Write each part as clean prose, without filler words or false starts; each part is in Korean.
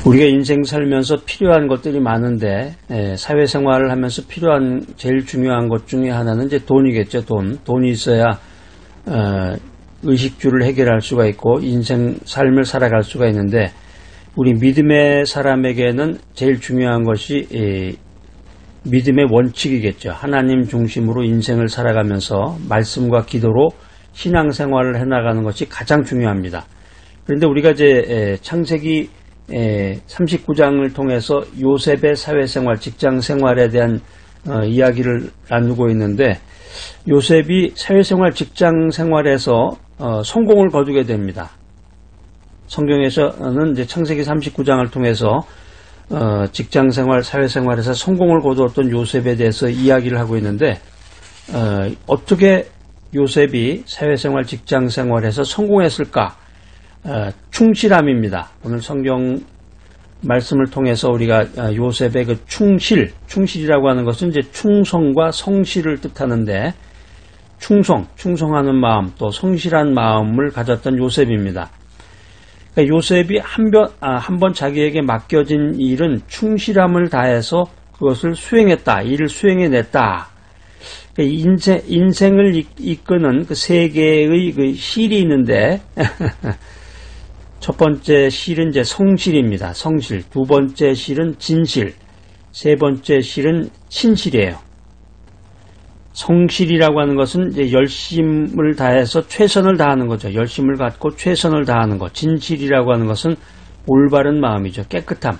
우리가 인생 살면서 필요한 것들이 많은데 사회생활을 하면서 필요한 제일 중요한 것 중에 하나는 이제 돈이겠죠. 돈이 있어야 의식주를 해결할 수가 있고 인생 삶을 살아갈 수가 있는데 우리 믿음의 사람에게는 제일 중요한 것이 믿음의 원칙이겠죠. 하나님 중심으로 인생을 살아가면서 말씀과 기도로 신앙생활을 해나가는 것이 가장 중요합니다. 그런데 우리가 이제 창세기 39장을 통해서 요셉의 사회생활, 직장생활에 대한 이야기를 나누고 있는데 요셉이 사회생활, 직장생활에서 성공을 거두게 됩니다. 성경에서는 이제 창세기 39장을 통해서 직장생활, 사회생활에서 성공을 거두었던 요셉에 대해서 이야기를 하고 있는데 어떻게 요셉이 사회생활, 직장생활에서 성공했을까? 충실함입니다. 오늘 성경 말씀을 통해서 우리가 요셉의 그 충실이라고 하는 것은 이제 충성과 성실을 뜻하는데 충성하는 마음 또 성실한 마음을 가졌던 요셉입니다. 그러니까 요셉이 한 번 자기에게 맡겨진 일은 충실함을 다해서 그것을 일을 수행해냈다. 그러니까 인생을 이끄는 그 세 개의 그 실이 있는데 첫 번째 실은 이제 성실입니다. 성실. 두 번째 실은 진실. 세 번째 실은 신실이에요. 성실이라고 하는 것은 이제 열심을 다해서 최선을 다하는 거죠. 열심을 갖고 최선을 다하는 것. 진실이라고 하는 것은 올바른 마음이죠. 깨끗함.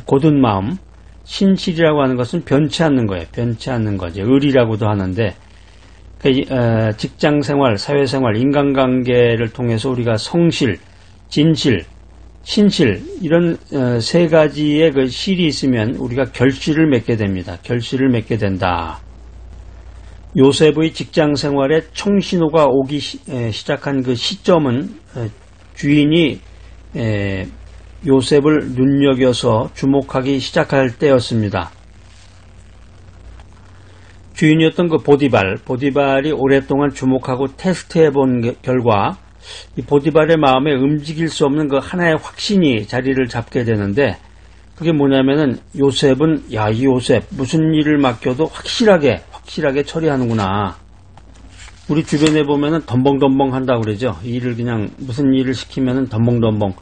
곧은 마음. 신실이라고 하는 것은 변치 않는 거예요. 변치 않는 거죠. 의리라고도 하는데 직장생활, 사회생활, 인간관계를 통해서 우리가 성실, 진실, 신실 이런 세 가지의 그 실이 있으면 우리가 결실을 맺게 됩니다. 결실을 맺게 된다. 요셉의 직장생활에 청신호가 오기 시작한 그 시점은 주인이 요셉을 눈여겨서 주목하기 시작할 때였습니다. 주인이었던 그 보디발이 오랫동안 주목하고 테스트해 본 결과 이 보디발의 마음에 움직일 수 없는 그 하나의 확신이 자리를 잡게 되는데 그게 뭐냐면은 요셉은 이 요셉 무슨 일을 맡겨도 확실하게 처리하는구나. 우리 주변에 보면은 덤벙덤벙 한다고 그러죠. 일을 그냥 무슨 일을 시키면은 덤벙덤벙.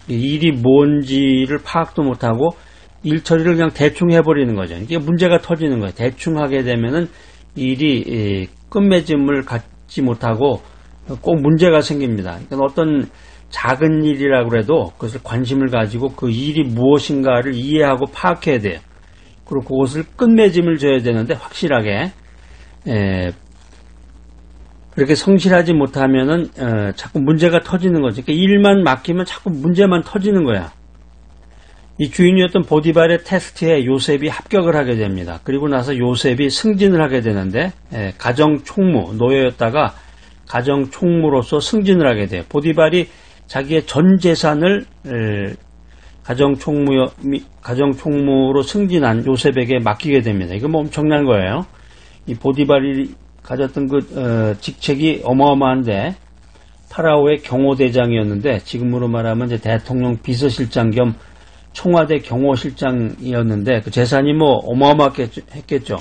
일이 뭔지를 파악도 못하고 일 처리를 그냥 대충 해버리는 거죠. 이게 문제가 터지는 거예요. 대충 하게 되면은 일이 끝맺음을 갖지 못하고 꼭 문제가 생깁니다. 그러니까 어떤 작은 일이라고 해도 그것을 관심을 가지고 그 일이 무엇인가를 이해하고 파악해야 돼요. 그리고 그것을 끝맺음을 줘야 되는데 확실하게 그렇게 성실하지 못하면은 자꾸 문제가 터지는 거죠. 그러니까 일만 맡기면 자꾸 문제만 터지는 거야. 이 주인이었던 보디발의 테스트에 요셉이 합격을 하게 됩니다. 그리고 나서 요셉이 승진을 하게 되는데 가정총무, 노예였다가 가정총무로서 승진을 하게 돼요. 보디발이 자기의 전 재산을 가정총무로 승진한 요셉에게 맡기게 됩니다. 이거 뭐 엄청난 거예요. 이 보디발이 가졌던 그 직책이 어마어마한데 파라오의 경호대장이었는데 지금으로 말하면 이제 대통령 비서실장 겸 청와대 경호실장이었는데 그 재산이 뭐 어마어마했겠죠.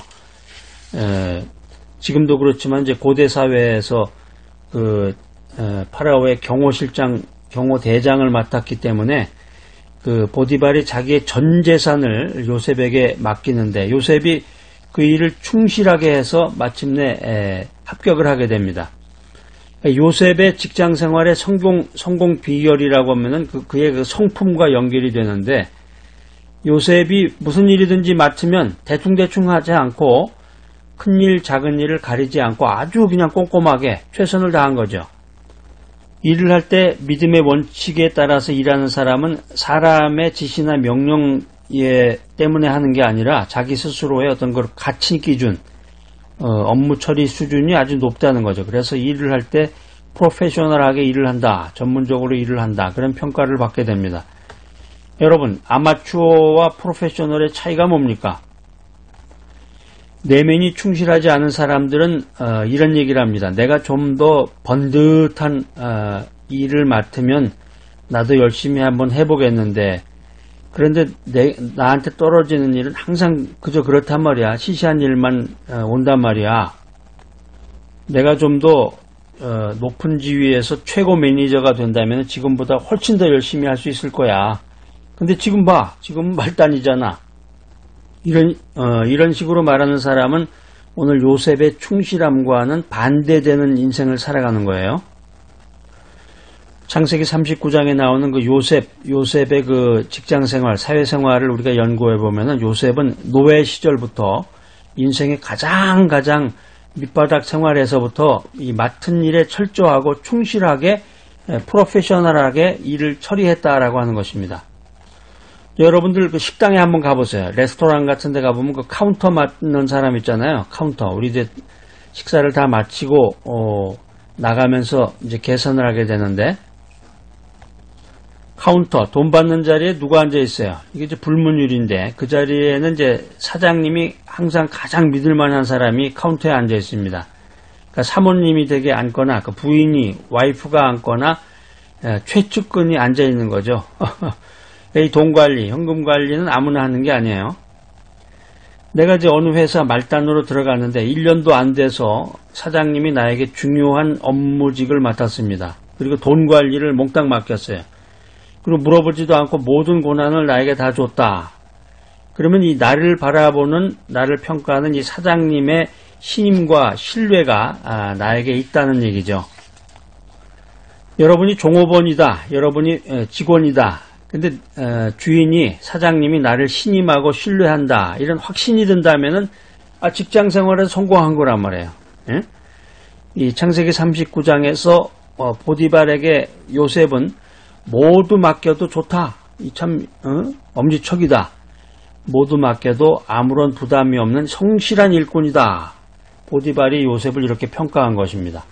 지금도 그렇지만 이제 고대 사회에서 그 파라오의 경호대장을 맡았기 때문에 그 보디발이 자기의 전 재산을 요셉에게 맡기는데 요셉이 그 일을 충실하게 해서 마침내 합격을 하게 됩니다. 요셉의 직장생활의 성공 비결이라고 하면은 그의 그 성품과 연결이 되는데 요셉이 무슨 일이든지 맡으면 대충대충 하지 않고 큰 일, 작은 일을 가리지 않고 아주 그냥 꼼꼼하게 최선을 다한 거죠. 일을 할 때 믿음의 원칙에 따라서 일하는 사람은 사람의 지시나 명령 때문에 하는 게 아니라 자기 스스로의 어떤 그 가치 기준, 업무 처리 수준이 아주 높다는 거죠. 그래서 일을 할 때 프로페셔널하게 일을 한다, 전문적으로 일을 한다, 그런 평가를 받게 됩니다. 여러분, 아마추어와 프로페셔널의 차이가 뭡니까? 내면이 충실하지 않은 사람들은 이런 얘기를 합니다. 내가 좀 더 번듯한 일을 맡으면 나도 열심히 한번 해보겠는데 그런데 나한테 떨어지는 일은 항상 그저 그렇단 말이야. 시시한 일만 온단 말이야. 내가 좀 더 높은 지위에서 최고 매니저가 된다면 지금보다 훨씬 더 열심히 할 수 있을 거야. 근데 지금 봐. 지금 말단이잖아. 이런 식으로 말하는 사람은 오늘 요셉의 충실함과는 반대되는 인생을 살아가는 거예요. 창세기 39장에 나오는 그 요셉의 그 직장생활, 사회생활을 우리가 연구해 보면은 요셉은 노예 시절부터 인생의 가장 밑바닥 생활에서부터 이 맡은 일에 철저하고 충실하게 프로페셔널하게 일을 처리했다라고 하는 것입니다. 여러분들 그 식당에 한번 가보세요. 레스토랑 같은 데 가보면 그 카운터 맡는 사람 있잖아요. 카운터. 우리 이제 식사를 다 마치고 나가면서 이제 계산을 하게 되는데 카운터, 돈 받는 자리에 누가 앉아 있어요? 이게 이제 불문율인데 그 자리에는 이제 사장님이 항상 가장 믿을 만한 사람이 카운터에 앉아 있습니다. 그러니까 사모님이 되게 앉거나 그 부인이 와이프가 앉거나 최측근이 앉아 있는 거죠. 이 돈 관리, 현금 관리는 아무나 하는 게 아니에요. 내가 이제 어느 회사 말단으로 들어갔는데 1년도 안 돼서 사장님이 나에게 중요한 업무직을 맡았습니다. 그리고 돈 관리를 몽땅 맡겼어요. 그리고 물어보지도 않고 모든 권한을 나에게 다 줬다. 그러면 이 나를 바라보는, 나를 평가하는 이 사장님의 신임과 신뢰가 나에게 있다는 얘기죠. 여러분이 종업원이다. 여러분이 직원이다. 근데 주인이, 사장님이 나를 신임하고 신뢰한다. 이런 확신이 든다면은 직장 생활에 성공한 거란 말이에요. 예? 이 창세기 39장에서 보디발에게 요셉은 모두 맡겨도 좋다. 이 참 엄지척이다. 모두 맡겨도 아무런 부담이 없는 성실한 일꾼이다. 보디발이 요셉을 이렇게 평가한 것입니다.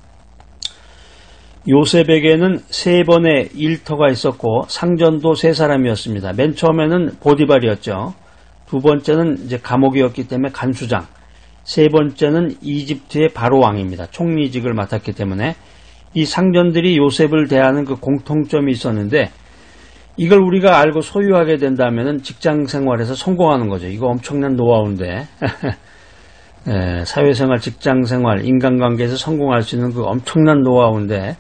요셉에게는 3번의 일터가 있었고 상전도 3사람이었습니다. 맨 처음에는 보디발이었죠. 두 번째는 이제 감옥이었기 때문에 간수장. 세 번째는 이집트의 바로 왕입니다. 총리직을 맡았기 때문에 이 상전들이 요셉을 대하는 그 공통점이 있었는데 이걸 우리가 알고 소유하게 된다면 직장 생활에서 성공하는 거죠. 이거 엄청난 노하우인데 사회생활, 직장생활, 인간관계에서 성공할 수 있는 그 엄청난 노하우인데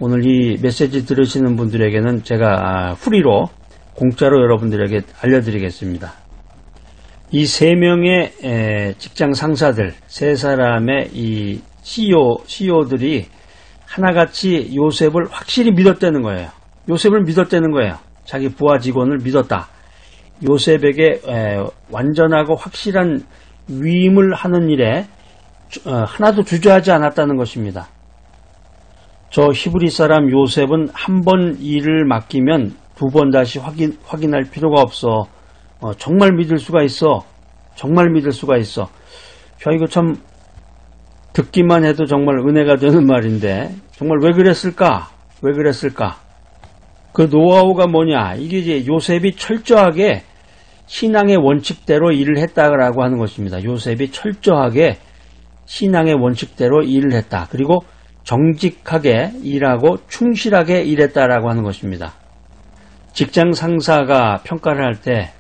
오늘 이 메시지 들으시는 분들에게는 제가 프리로 공짜로 여러분들에게 알려드리겠습니다. 이 3명의 직장 상사들, 3사람의 이 CEO들이 하나같이 요셉을 확실히 믿었다는 거예요. 요셉을 믿었다는 거예요. 자기 부하 직원을 믿었다. 요셉에게 완전하고 확실한 위임을 하는 일에 하나도 주저하지 않았다는 것입니다. 저 히브리 사람 요셉은 한 번 일을 맡기면 2번 다시 확인할 필요가 없어. 정말 믿을 수가 있어. 정말 믿을 수가 있어. 자, 이거 참 듣기만 해도 정말 은혜가 되는 말인데 정말 왜 그랬을까? 왜 그랬을까? 그 노하우가 뭐냐? 이게 이제 요셉이 철저하게 신앙의 원칙대로 일을 했다라고 하는 것입니다. 요셉이 철저하게 신앙의 원칙대로 일을 했다. 그리고 정직하게 일하고 충실하게 일했다라고 하는 것입니다. 직장 상사가 평가를 할 때,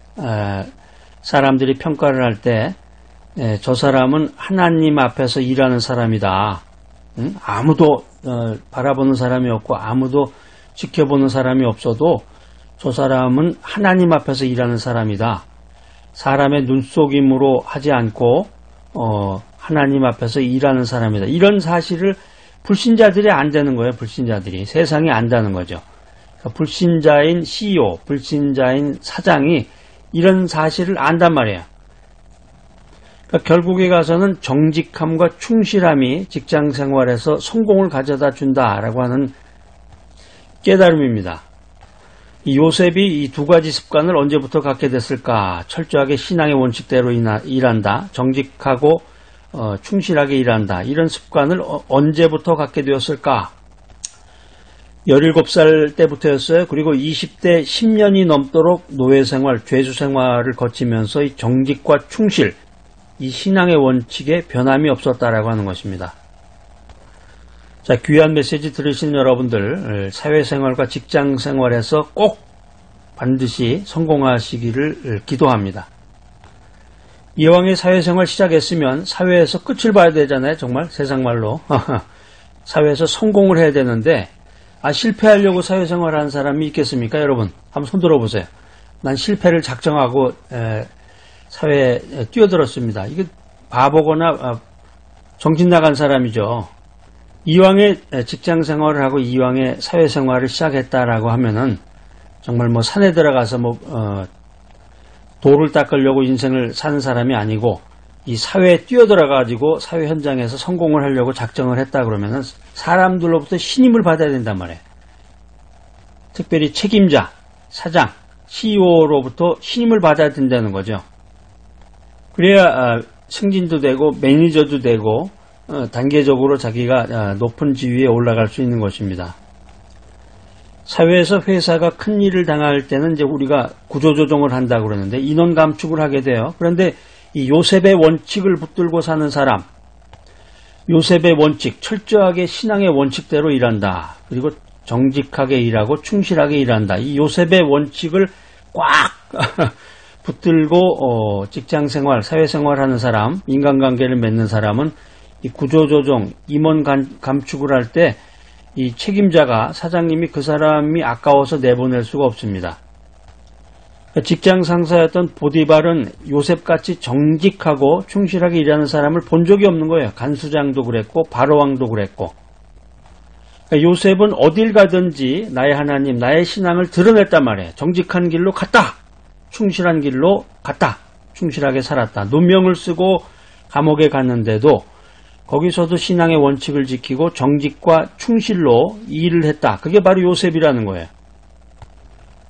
사람들이 평가를 할 때, 저 사람은 하나님 앞에서 일하는 사람이다. 아무도 바라보는 사람이 없고 아무도 지켜보는 사람이 없어도 저 사람은 하나님 앞에서 일하는 사람이다. 사람의 눈속임으로 하지 않고 하나님 앞에서 일하는 사람이다. 이런 사실을 불신자들이 안다는 거예요. 불신자들이. 세상이 안다는 거죠. 그러니까 불신자인 CEO, 불신자인 사장이 이런 사실을 안단 말이에요. 그러니까 결국에 가서는 정직함과 충실함이 직장 생활에서 성공을 가져다 준다라고 하는 깨달음입니다. 이 요셉이 이 2가지 습관을 언제부터 갖게 됐을까? 철저하게 신앙의 원칙대로 일한다. 정직하고 충실하게 일한다. 이런 습관을 언제부터 갖게 되었을까? 17살 때부터였어요. 그리고 20대 10년이 넘도록 노예생활, 죄수생활을 거치면서 이 정직과 충실, 이 신앙의 원칙에 변함이 없었다라고 하는 것입니다. 자, 귀한 메시지 들으신 여러분들, 사회생활과 직장생활에서 꼭 반드시 성공하시기를 기도합니다. 이왕에 사회생활 시작했으면 사회에서 끝을 봐야 되잖아요. 정말 세상말로. 사회에서 성공을 해야 되는데 실패하려고 사회생활 하는 사람이 있겠습니까? 여러분 한번 손 들어보세요. 난 실패를 작정하고 사회에 뛰어들었습니다. 이게 바보거나 정신 나간 사람이죠. 이왕에 직장생활을 하고 이왕에 사회생활을 시작했다라고 하면은 정말 뭐 산에 들어가서 돌을 닦으려고 인생을 사는 사람이 아니고 이 사회에 뛰어들어가지고 사회 현장에서 성공을 하려고 작정을 했다 그러면은 사람들로부터 신임을 받아야 된단 말이에요. 특별히 책임자, 사장, CEO로부터 신임을 받아야 된다는 거죠. 그래야 승진도 되고 매니저도 되고 단계적으로 자기가 높은 지위에 올라갈 수 있는 것입니다. 사회에서 회사가 큰 일을 당할 때는 이제 우리가 구조조정을 한다고 그러는데 인원 감축을 하게 돼요. 그런데 이 요셉의 원칙을 붙들고 사는 사람, 요셉의 원칙, 철저하게 신앙의 원칙대로 일한다. 그리고 정직하게 일하고 충실하게 일한다. 이 요셉의 원칙을 꽉 붙들고 직장생활, 사회생활하는 사람, 인간관계를 맺는 사람은 이 구조조정, 임원 감축을 할 때 이 책임자가 사장님이 그 사람이 아까워서 내보낼 수가 없습니다. 직장 상사였던 보디발은 요셉같이 정직하고 충실하게 일하는 사람을 본 적이 없는 거예요. 간수장도 그랬고 바로왕도 그랬고. 요셉은 어딜 가든지 나의 하나님, 나의 신앙을 드러냈단 말이에요. 정직한 길로 갔다. 충실한 길로 갔다. 충실하게 살았다. 누명을 쓰고 감옥에 갔는데도 거기서도 신앙의 원칙을 지키고 정직과 충실로 일을 했다. 그게 바로 요셉이라는 거예요.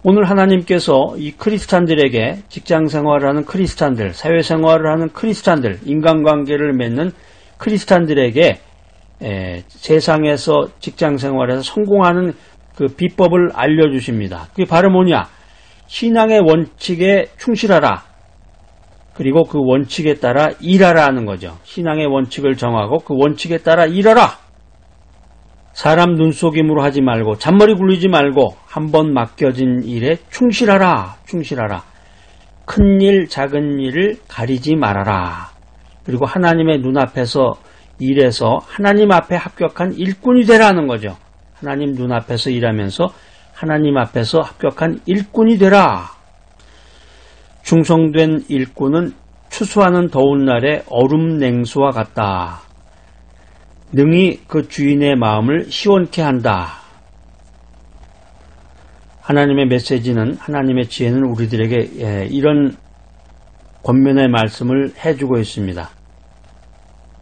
오늘 하나님께서 이 크리스찬들에게 직장생활을 하는 크리스찬들, 사회생활을 하는 크리스찬들, 인간관계를 맺는 크리스찬들에게 세상에서 직장생활에서 성공하는 그 비법을 알려주십니다. 그게 바로 뭐냐? 신앙의 원칙에 충실하라. 그리고 그 원칙에 따라 일하라 하는 거죠. 신앙의 원칙을 정하고 그 원칙에 따라 일하라. 사람 눈속임으로 하지 말고 잔머리 굴리지 말고 한번 맡겨진 일에 충실하라. 충실하라. 큰 일, 작은 일을 가리지 말아라. 그리고 하나님의 눈앞에서 일해서 하나님 앞에 합격한 일꾼이 되라는 거죠. 하나님 눈앞에서 일하면서 하나님 앞에서 합격한 일꾼이 되라. 충성된 일꾼은 추수하는 더운 날에 얼음 냉수와 같다. 능히 그 주인의 마음을 시원케 한다. 하나님의 메시지는, 하나님의 지혜는 우리들에게 이런 권면의 말씀을 해주고 있습니다.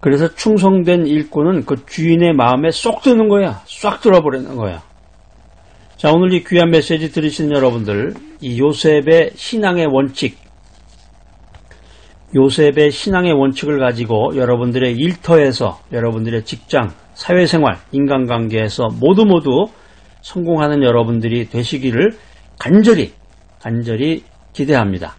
그래서 충성된 일꾼은 그 주인의 마음에 쏙 드는 거야. 쏙 들어버리는 거야. 자, 오늘 이 귀한 메시지 들으시는 여러분들, 이 요셉의 신앙의 원칙, 요셉의 신앙의 원칙을 가지고 여러분들의 일터에서, 여러분들의 직장, 사회생활, 인간관계에서 모두 성공하는 여러분들이 되시기를 간절히 기대합니다.